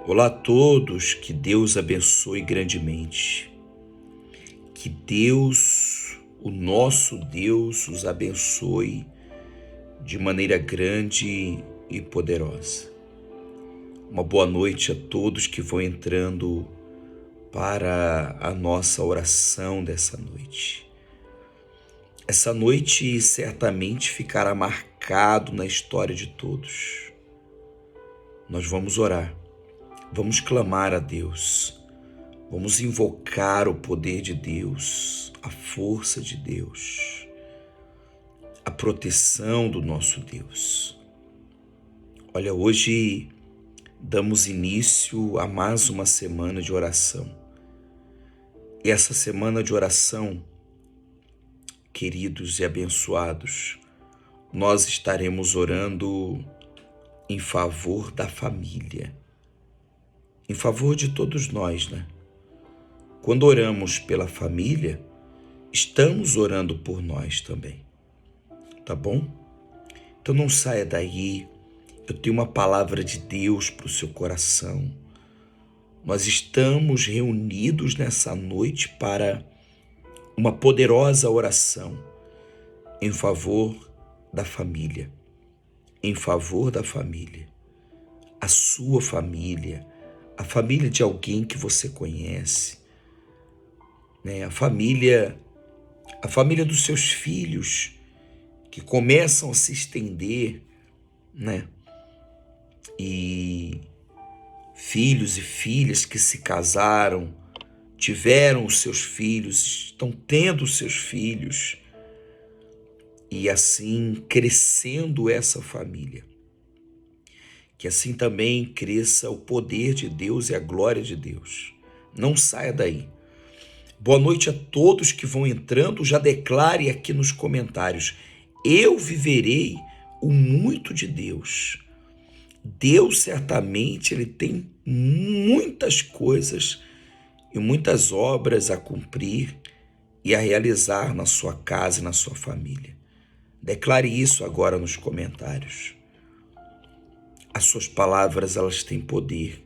Olá a todos, que Deus abençoe grandemente. Que Deus, o nosso Deus, os abençoe de maneira grande e poderosa. Uma boa noite a todos que vão entrando para a nossa oração dessa noite. Essa noite certamente ficará marcado na história de todos. Nós vamos orar. Vamos clamar a Deus, vamos invocar o poder de Deus, a força de Deus, a proteção do nosso Deus. Olha, hoje damos início a mais uma semana de oração. E essa semana de oração, queridos e abençoados, nós estaremos orando em favor da família. Em favor de todos nós, né? Quando oramos pela família, estamos orando por nós também, tá bom? Então não saia daí, eu tenho uma palavra de Deus para o seu coração. Nós estamos reunidos nessa noite para uma poderosa oração em favor da família, em favor da família, a sua família, a família de alguém que você conhece, né? A família dos seus filhos, que começam a se estender, né? E filhos e filhas que se casaram, tiveram os seus filhos, estão tendo os seus filhos, e assim crescendo essa família. Que assim também cresça o poder de Deus e a glória de Deus. Não saia daí. Boa noite a todos que vão entrando. Já declare aqui nos comentários: eu viverei o muito de Deus. Deus certamente ele tem muitas coisas e muitas obras a cumprir e a realizar na sua casa e na sua família. Declare isso agora nos comentários. As suas palavras, elas têm poder.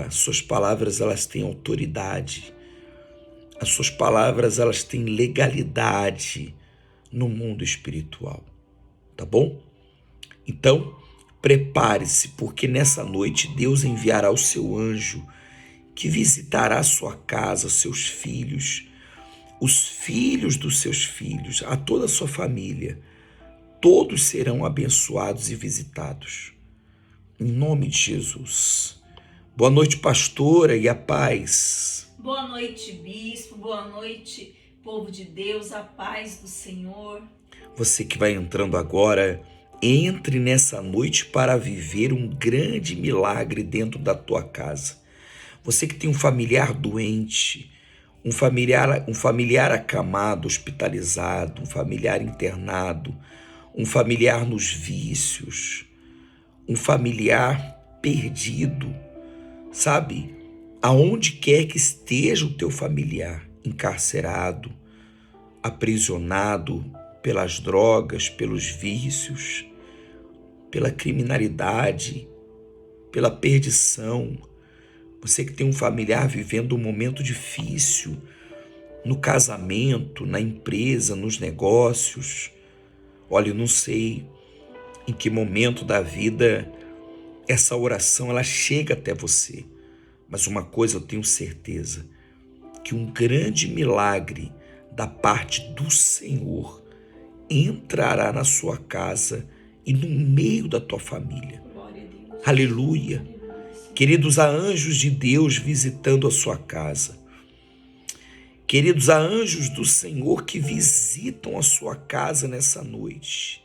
Suas palavras, elas têm autoridade. As suas palavras, elas têm legalidade no mundo espiritual. Tá bom? Então, prepare-se, porque nessa noite Deus enviará o seu anjo que visitará a sua casa, seus filhos, os filhos dos seus filhos, a toda a sua família. Todos serão abençoados e visitados. Em nome de Jesus. Boa noite, pastora, e a paz. Boa noite, bispo. Boa noite, povo de Deus. A paz do Senhor. Você que vai entrando agora, entre nessa noite para viver um grande milagre dentro da tua casa. Você que tem um familiar doente, um familiar acamado, hospitalizado, um familiar internado, um familiar nos vícios, um familiar perdido, sabe? Aonde quer que esteja o teu familiar, encarcerado, aprisionado pelas drogas, pelos vícios, pela criminalidade, pela perdição. Você que tem um familiar vivendo um momento difícil no casamento, na empresa, nos negócios. Olha, eu não sei em que momento da vida essa oração ela chega até você, mas uma coisa eu tenho certeza, que um grande milagre da parte do Senhor entrará na sua casa e no meio da tua família. Aleluia! Queridos, há anjos de Deus visitando a sua casa. Queridos, há anjos do Senhor que visitam a sua casa nessa noite.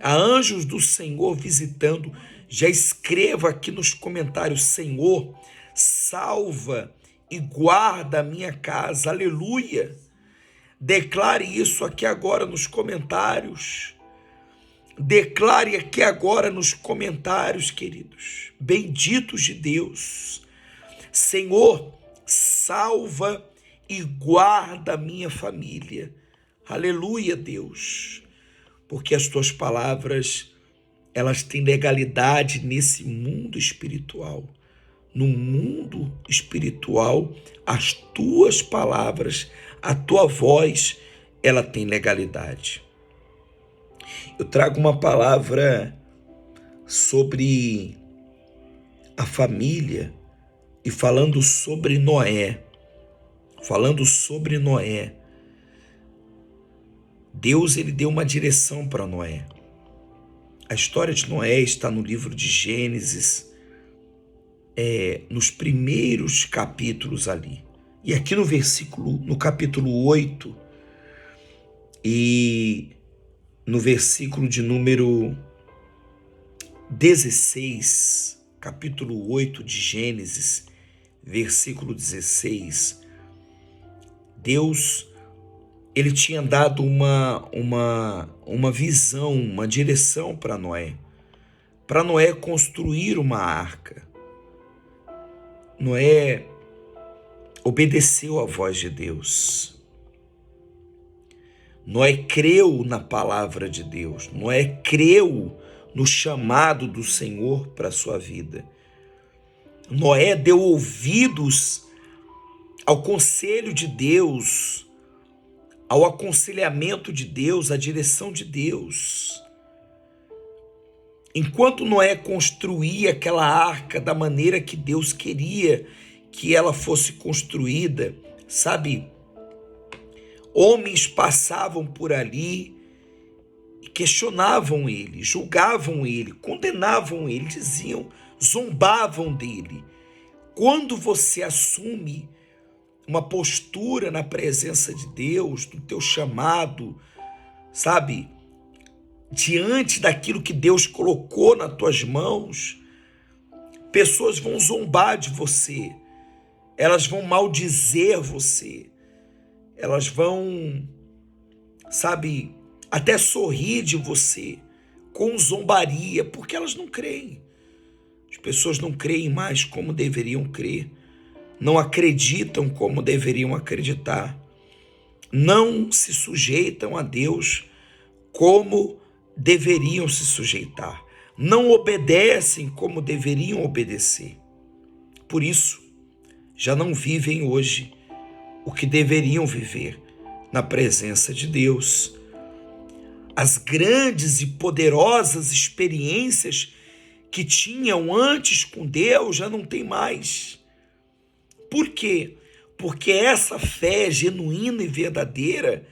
Há anjos do Senhor visitando. Já escreva aqui nos comentários: Senhor, salva e guarda a minha casa. Aleluia. Declare isso aqui agora nos comentários. Declare aqui agora nos comentários, queridos. Benditos de Deus. Senhor, salva e guarda a minha família. Aleluia, Deus. Porque as tuas palavras, elas têm legalidade nesse mundo espiritual. No mundo espiritual, as tuas palavras, a tua voz, ela tem legalidade. Eu trago uma palavra sobre a família e falando sobre Noé. Deus, ele deu uma direção para Noé. A história de Noé está no livro de Gênesis, nos primeiros capítulos ali. E aqui no capítulo 8 e no versículo de número 16, capítulo 8 de Gênesis, versículo 16, Deus, ele tinha dado uma visão, uma direção para Noé construir uma arca. Noé obedeceu à voz de Deus. Noé creu na palavra de Deus. Noé creu no chamado do Senhor para a sua vida. Noé deu ouvidos ao conselho de Deus, ao aconselhamento de Deus, à direção de Deus. Enquanto Noé construía aquela arca da maneira que Deus queria que ela fosse construída, sabe? Homens passavam por ali e questionavam ele, julgavam ele, condenavam ele, zombavam dele. Quando você assume uma postura na presença de Deus, do teu chamado, sabe? Diante daquilo que Deus colocou nas tuas mãos, pessoas vão zombar de você, elas vão maldizer você, elas vão, sabe, até sorrir de você com zombaria, porque elas não creem. As pessoas não creem mais como deveriam crer, não acreditam como deveriam acreditar, não se sujeitam a Deus como deveriam se sujeitar, não obedecem como deveriam obedecer. Por isso, já não vivem hoje o que deveriam viver na presença de Deus. As grandes e poderosas experiências que tinham antes com Deus já não tem mais. Por quê? Porque essa fé genuína e verdadeira,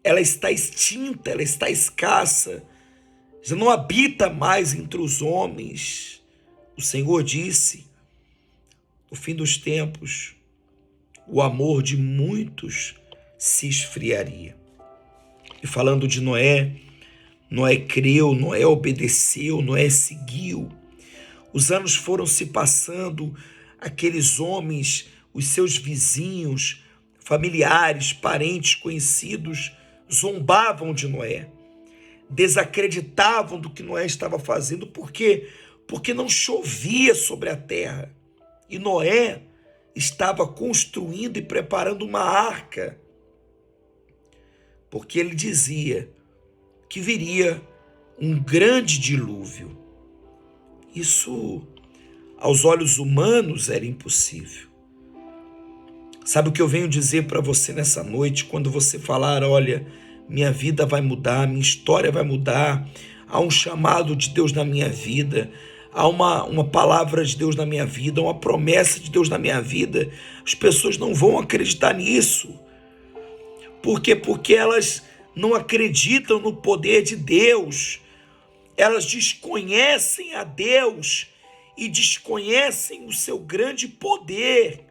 ela está extinta, ela está escassa, já não habita mais entre os homens. O Senhor disse, no fim dos tempos, o amor de muitos se esfriaria. E falando de Noé, Noé creu, Noé obedeceu, Noé seguiu. Os anos foram se passando, aqueles homens, os seus vizinhos, familiares, parentes, conhecidos, zombavam de Noé, desacreditavam do que Noé estava fazendo. Por quê? Porque não chovia sobre a terra. E Noé estava construindo e preparando uma arca, porque ele dizia que viria um grande dilúvio. Isso, aos olhos humanos, era impossível. Sabe o que eu venho dizer para você nessa noite, quando você falar, olha, minha vida vai mudar, minha história vai mudar, há um chamado de Deus na minha vida, há uma palavra de Deus na minha vida, uma promessa de Deus na minha vida, as pessoas não vão acreditar nisso. Por quê? Porque elas não acreditam no poder de Deus, elas desconhecem a Deus e desconhecem o seu grande poder.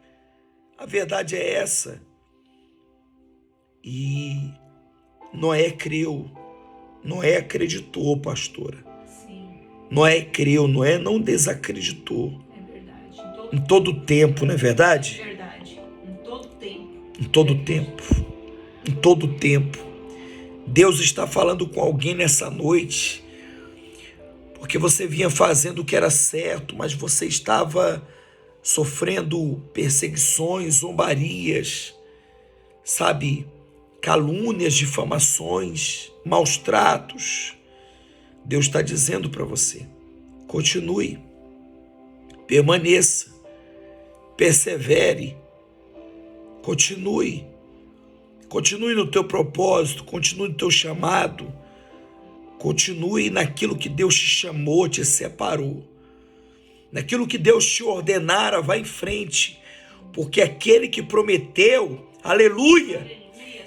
A verdade é essa. E Noé creu, Noé acreditou, pastora. Sim. Noé creu, Noé não desacreditou. É verdade. Em todo tempo, não é verdade? É verdade. Em todo tempo. Em todo tempo. Em todo tempo. Deus está falando com alguém nessa noite, porque você vinha fazendo o que era certo, mas você estava sofrendo perseguições, zombarias, sabe, calúnias, difamações, maus tratos. Deus está dizendo para você: continue, permaneça, persevere, continue no teu propósito, continue no teu chamado, continue naquilo que Deus te chamou, te separou, naquilo que Deus te ordenara, vá em frente, porque aquele que prometeu, aleluia,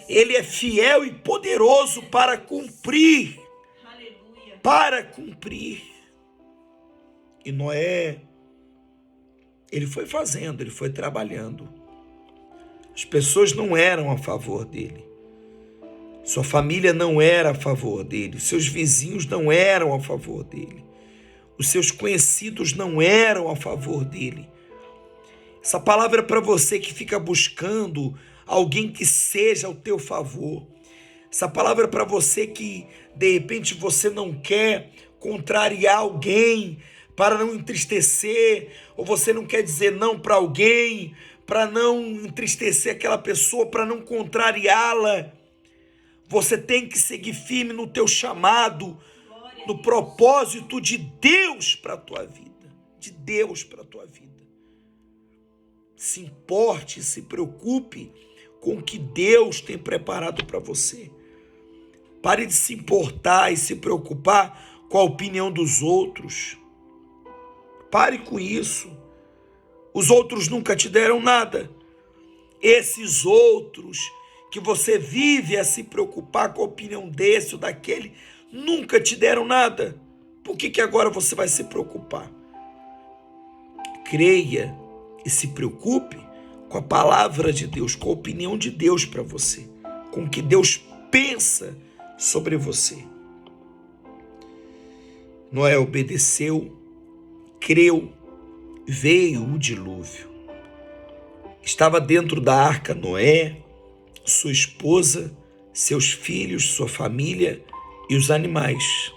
ele é fiel e poderoso para cumprir. E Noé, ele foi fazendo, ele foi trabalhando. As pessoas não eram a favor dele. Sua família não era a favor dele. Seus vizinhos não eram a favor dele. Os seus conhecidos não eram a favor dele. Essa palavra é para você que fica buscando alguém que seja ao teu favor. Essa palavra é para você que, de repente, você não quer contrariar alguém para não entristecer, ou você não quer dizer não para alguém, para não entristecer aquela pessoa, para não contrariá-la. Você tem que seguir firme no teu chamado, no propósito de Deus para a tua vida. De Deus para a tua vida. Se importe, se preocupe com o que Deus tem preparado para você. Pare de se importar e se preocupar com a opinião dos outros. Pare com isso. Os outros nunca te deram nada. Esses outros que você vive a se preocupar com a opinião desse ou daquele, nunca te deram nada. Por que agora você vai se preocupar? Creia e se preocupe com a palavra de Deus, com a opinião de Deus para você, com o que Deus pensa sobre você. Noé obedeceu, creu, veio o dilúvio. Estava dentro da arca Noé, sua esposa, seus filhos, sua família e os animais.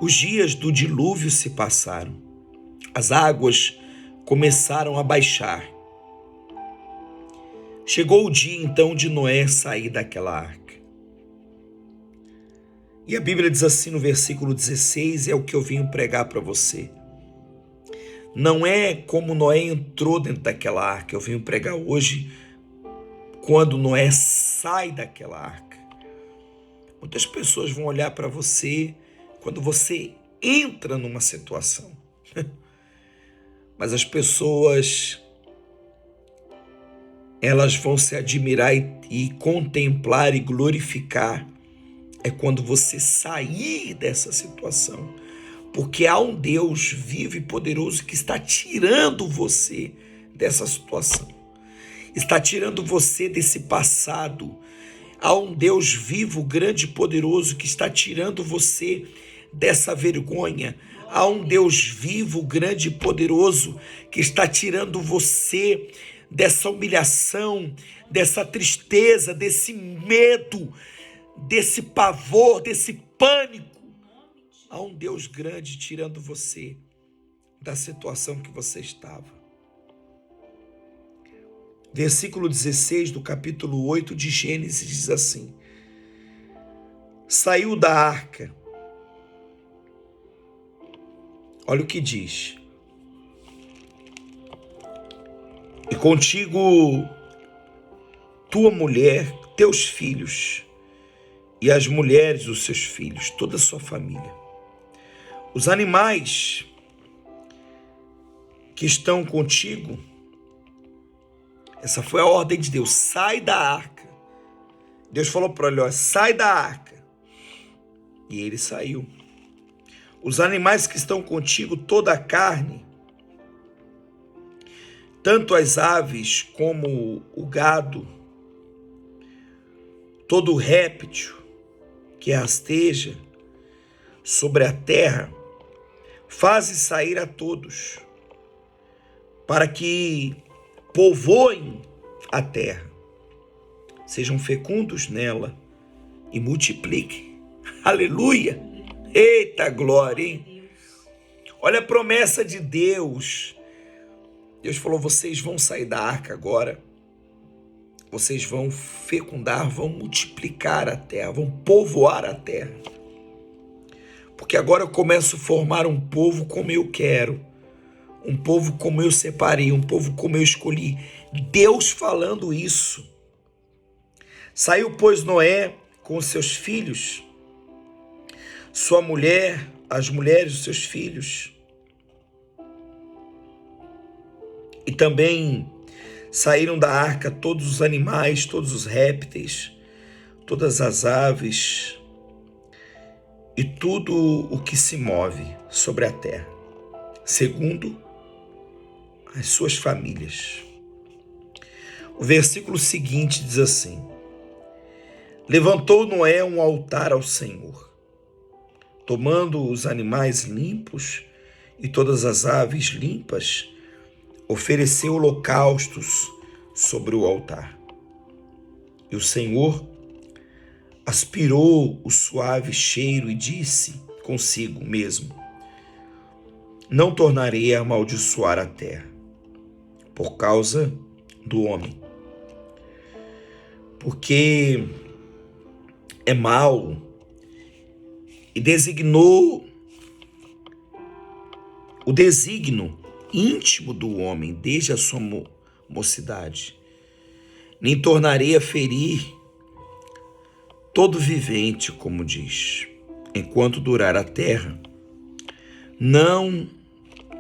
Os dias do dilúvio se passaram. As águas começaram a baixar. Chegou o dia então de Noé sair daquela arca. E a Bíblia diz assim no versículo 16, é o que eu vim pregar para você. Não é como Noé entrou dentro daquela arca, eu vim pregar hoje quando Noé sai daquela arca. Muitas pessoas vão olhar para você quando você entra numa situação. Mas as pessoas, elas vão se admirar e contemplar e glorificar é quando você sair dessa situação, porque há um Deus vivo e poderoso que está tirando você dessa situação, está tirando você desse passado. Há um Deus vivo, grande e poderoso que está tirando você dessa vergonha. Há um Deus vivo, grande e poderoso que está tirando você dessa humilhação, dessa tristeza, desse medo, desse pavor, desse pânico. Há um Deus grande tirando você da situação que você estava. Versículo 16 do capítulo 8 de Gênesis diz assim: saiu da arca. Olha o que diz. E contigo tua mulher, teus filhos, e as mulheres dos seus filhos, toda a sua família. Os animais que estão contigo, essa foi a ordem de Deus, sai da arca. Deus falou para ele, sai da arca. E ele saiu. Os animais que estão contigo, toda a carne, tanto as aves como o gado, todo o réptil que rasteja sobre a terra, faze sair a todos, para que povoem a terra, sejam fecundos nela e multipliquem. Aleluia! Eita glória, hein? Olha a promessa de Deus. Deus falou, vocês vão sair da arca agora. vocês vão fecundar, vão multiplicar a terra, vão povoar a terra. Porque agora eu começo a formar um povo como eu quero, um povo como eu separei, um povo como eu escolhi. Deus falando isso. Saiu, pois, Noé com os seus filhos, sua mulher, as mulheres dos seus filhos, e também saíram da arca todos os animais, todos os répteis, todas as aves e tudo o que se move sobre a terra, segundo as suas famílias. O versículo seguinte diz assim: levantou Noé um altar ao Senhor, tomando os animais limpos e todas as aves limpas, ofereceu holocaustos sobre o altar. E o Senhor aspirou o suave cheiro e disse consigo mesmo: não tornarei a amaldiçoar a terra por causa do homem, porque é mau, e designou o desígnio íntimo do homem desde a sua mocidade. Nem tornarei a ferir todo vivente, como diz, enquanto durar a terra, não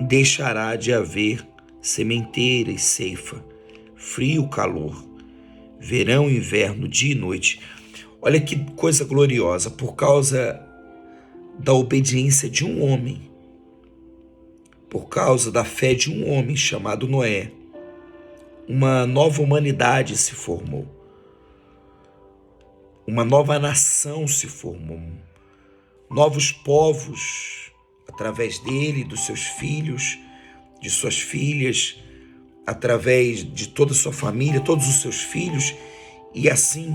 deixará de haver sementeira e ceifa, frio, calor, verão e inverno, dia e noite. Olha que coisa gloriosa, por causa da obediência de um homem, por causa da fé de um homem chamado Noé, uma nova humanidade se formou, uma nova nação se formou, novos povos, através dele, dos seus filhos, de suas filhas, através de toda a sua família, todos os seus filhos, e assim,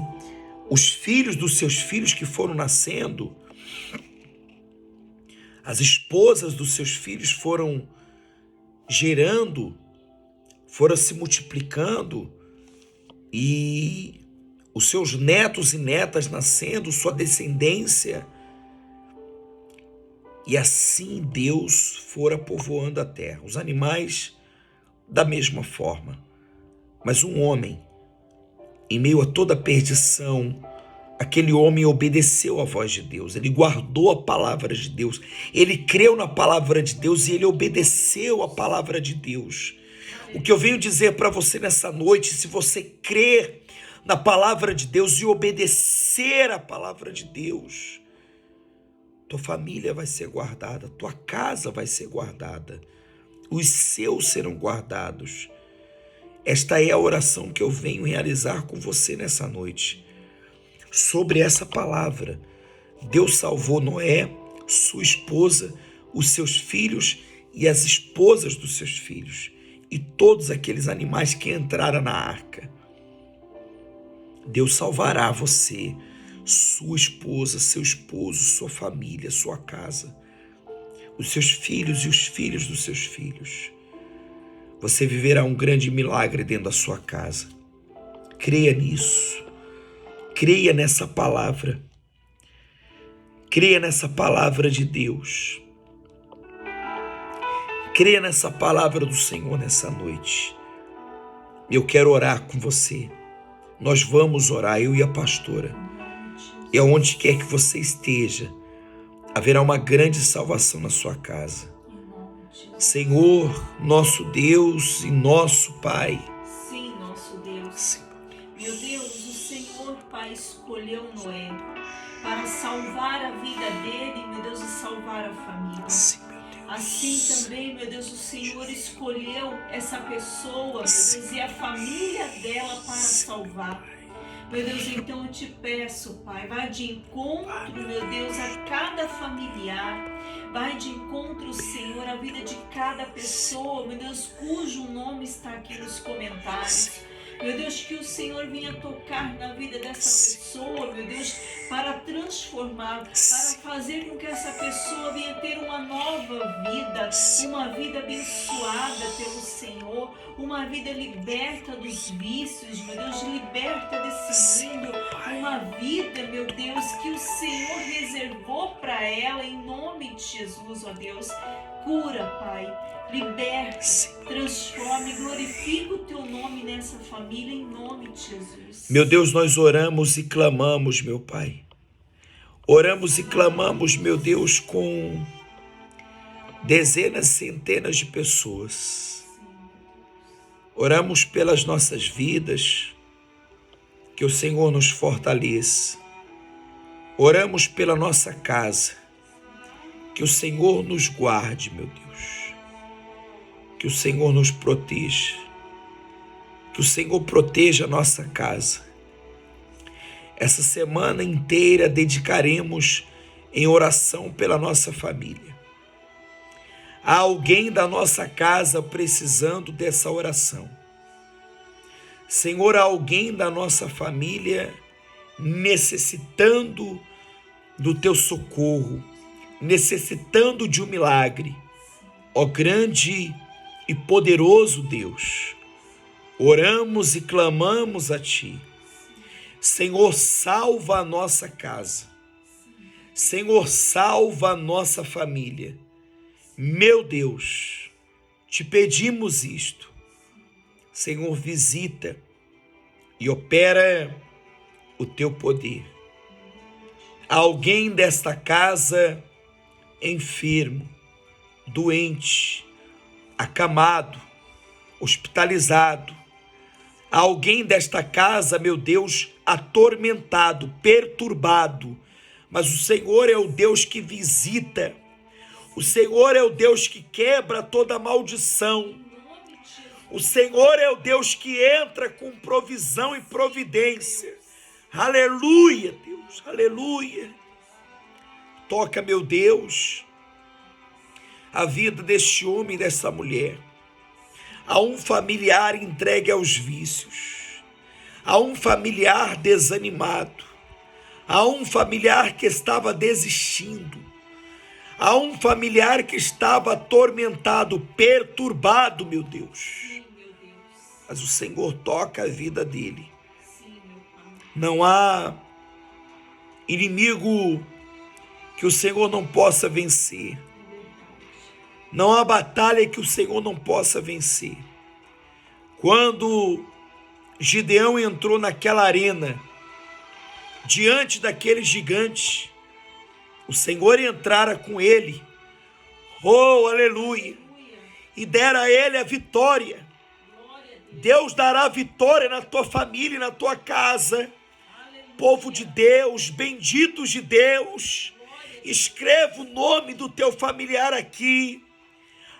os filhos dos seus filhos que foram nascendo, as esposas dos seus filhos foram gerando, foram se multiplicando, e os seus netos e netas nascendo, sua descendência, e assim Deus fora povoando a terra. Os animais da mesma forma, mas um homem, em meio a toda a perdição, aquele homem obedeceu à voz de Deus, ele guardou a palavra de Deus, ele creu na palavra de Deus e ele obedeceu a palavra de Deus. O que eu venho dizer para você nessa noite, se você crer na palavra de Deus e obedecer a palavra de Deus, tua família vai ser guardada, tua casa vai ser guardada, os seus serão guardados. Esta é a oração que eu venho realizar com você nessa noite. Sobre essa palavra, Deus salvou Noé, sua esposa, os seus filhos e as esposas dos seus filhos, e todos aqueles animais que entraram na arca. Deus salvará você, sua esposa, seu esposo, sua família, sua casa, os seus filhos e os filhos dos seus filhos. Você viverá um grande milagre dentro da sua casa. Creia nisso. Creia nessa palavra. Creia nessa palavra de Deus. Creia nessa palavra do Senhor nessa noite. Eu quero orar com você. Nós vamos orar, eu e a pastora. E aonde quer que você esteja, haverá uma grande salvação na sua casa. Senhor, nosso Deus e nosso Pai. Sim, nosso Deus. Sim. Meu Deus, o Senhor, Pai, escolheu Noé para salvar a vida dele, meu Deus, e salvar a família. Sim, meu Deus. Assim também, meu Deus, o Senhor escolheu essa pessoa, meu Deus, e a família dela para salvar. Meu Deus, então eu te peço, Pai, vai de encontro, meu Deus, a cada familiar, vai de encontro, Senhor, à vida de cada pessoa, meu Deus, cujo nome está aqui nos comentários. Meu Deus, que o Senhor venha tocar na vida dessa pessoa, meu Deus, para transformar, para fazer com que essa pessoa venha ter uma nova nova vida, uma vida abençoada pelo Senhor, uma vida liberta dos vícios, meu Deus, liberta desse mundo, uma vida, meu Deus, que o Senhor reservou para ela em nome de Jesus, ó Deus. Cura, Pai, liberta, transforme, glorifica o teu nome nessa família em nome de Jesus. Meu Deus, nós oramos e clamamos, meu Pai. Oramos e clamamos, meu Deus, com dezenas, centenas de pessoas. Oramos pelas nossas vidas, que o Senhor nos fortaleça. Oramos pela nossa casa, que o Senhor nos guarde, meu Deus. Que o Senhor nos proteja. Que o Senhor proteja a nossa casa. Essa semana inteira dedicaremos em oração pela nossa família. Há alguém da nossa casa precisando dessa oração. Senhor, há alguém da nossa família necessitando do teu socorro, necessitando de um milagre. Ó grande e poderoso Deus, oramos e clamamos a Ti. Senhor, salva a nossa casa. Senhor, salva a nossa família. Meu Deus, te pedimos isto. Senhor, visita e opera o teu poder. Alguém desta casa enfermo, doente, acamado, hospitalizado. Alguém desta casa, meu Deus, atormentado, perturbado. Mas o Senhor é o Deus que visita. O Senhor é o Deus que quebra toda maldição. O Senhor é o Deus que entra com provisão e providência. Aleluia, Deus, aleluia. Toca, meu Deus, a vida deste homem e dessa mulher. A um familiar entregue aos vícios. A um familiar desanimado. A um familiar que estava desistindo. A um familiar que estava atormentado, perturbado, meu Deus. Mas o Senhor toca a vida dele. Não há inimigo que o Senhor não possa vencer. Não há batalha que o Senhor não possa vencer. Quando Gideão entrou naquela arena, diante daquele gigante, o Senhor entrara com ele, oh, aleluia, e dera a ele a vitória. Deus dará vitória na tua família e na tua casa. Povo de Deus, benditos de Deus, escreva o nome do teu familiar aqui.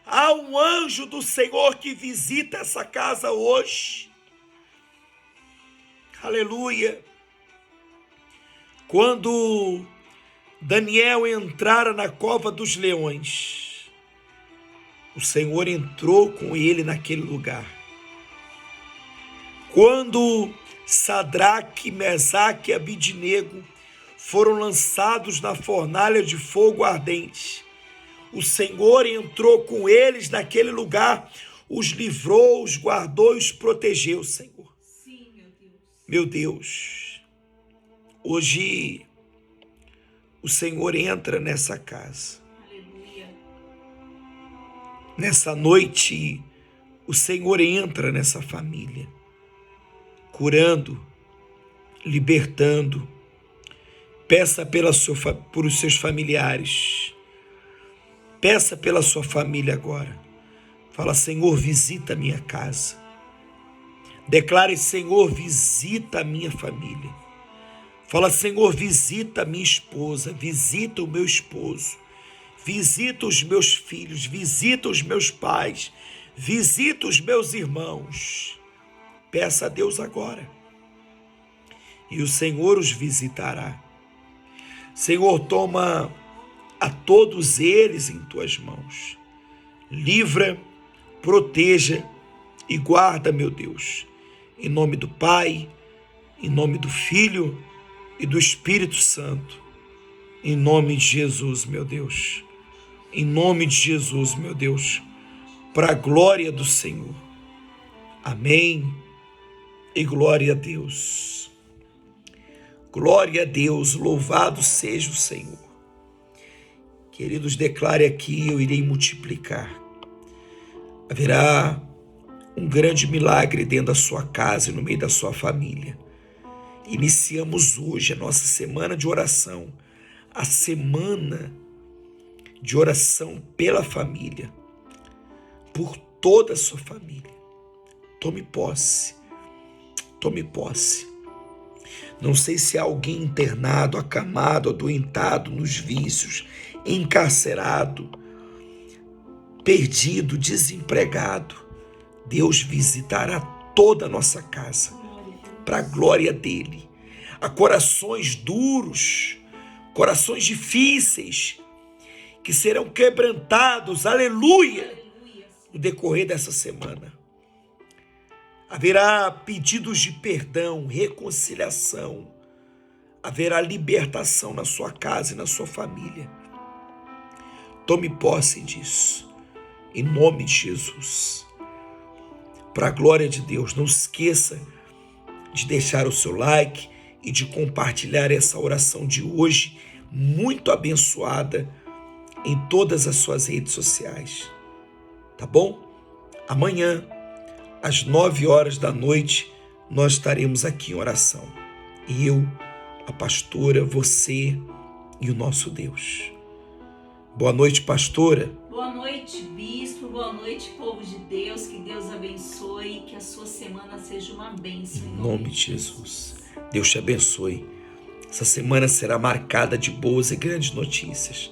Há um anjo do Senhor que visita essa casa hoje. Aleluia. Quando Daniel entrara na cova dos leões, o Senhor entrou com ele naquele lugar. Quando Sadraque, Mesaque e Abidnego foram lançados na fornalha de fogo ardente, o Senhor entrou com eles naquele lugar, os livrou, os guardou e os protegeu, Senhor. Sim, meu Deus. Meu Deus, hoje o Senhor entra nessa casa. Aleluia. Nessa noite, o Senhor entra nessa família, curando, libertando. Peça por os seus familiares. Peça pela sua família agora. Fala, Senhor, visita a minha casa. Declare, Senhor, visita a minha família. Fala, Senhor, visita a minha esposa, visita o meu esposo, visita os meus filhos, visita os meus pais, visita os meus irmãos. Peça a Deus agora. E o Senhor os visitará. Senhor, toma a todos eles em tuas mãos. Livra, proteja e guarda, meu Deus. Em nome do Pai, em nome do Filho e do Espírito Santo. Em nome de Jesus, meu Deus. Em nome de Jesus, meu Deus, para a glória do Senhor. Amém e glória a Deus. Glória a Deus, louvado seja o Senhor. Queridos, declare aqui, eu irei multiplicar. Haverá um grande milagre dentro da sua casa e no meio da sua família. Iniciamos hoje a nossa semana de oração, a semana de oração pela família, por toda a sua família. Tome posse, tome posse. Não sei se há alguém internado, acamado, adoentado nos vícios, encarcerado, perdido, desempregado. Deus visitará toda a nossa casa, para a glória dele. Há corações duros, corações difíceis, que serão quebrantados, aleluia, no decorrer dessa semana. Haverá pedidos de perdão, reconciliação, haverá libertação na sua casa e na sua família. Tome posse disso, em nome de Jesus. Para a glória de Deus, não se esqueça de deixar o seu like e de compartilhar essa oração de hoje, muito abençoada, em todas as suas redes sociais. Tá bom? Amanhã, às 9 horas da noite, nós estaremos aqui em oração. Eu, a pastora, você e o nosso Deus. Boa noite, pastora. Boa noite, bispo. Boa noite, povo de Deus. Que Deus abençoe e que a sua semana seja uma bênção. Em nome de Jesus. Deus te abençoe. Essa semana será marcada de boas e grandes notícias.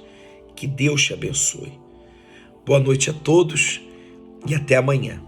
Que Deus te abençoe. Boa noite a todos e até amanhã.